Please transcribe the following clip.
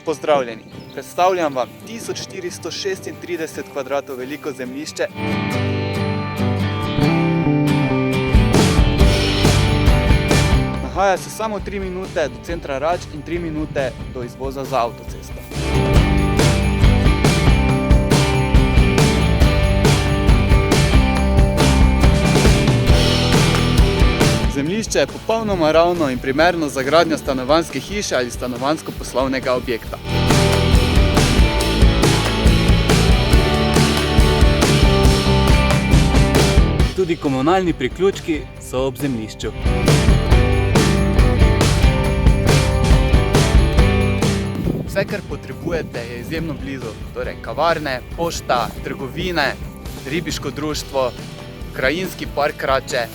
pozdravljeni. Predstavljam vam 1436 kvadratov veliko zemljišče. Nahaja se samo 3 minute do centra Rač in 3 minute do izvoza za avtocesto. Zemljišče je popolnoma ravno in primerno za gradnjo stanovanjske hiše ali stanovanjsko-poslovnega objekta. Tudi komunalni priključki so ob zemljišču. Vse, kar potrebujete, je izjemno blizu, torej kavarne, pošta, trgovine, ribiško društvo, krajinski park Rače.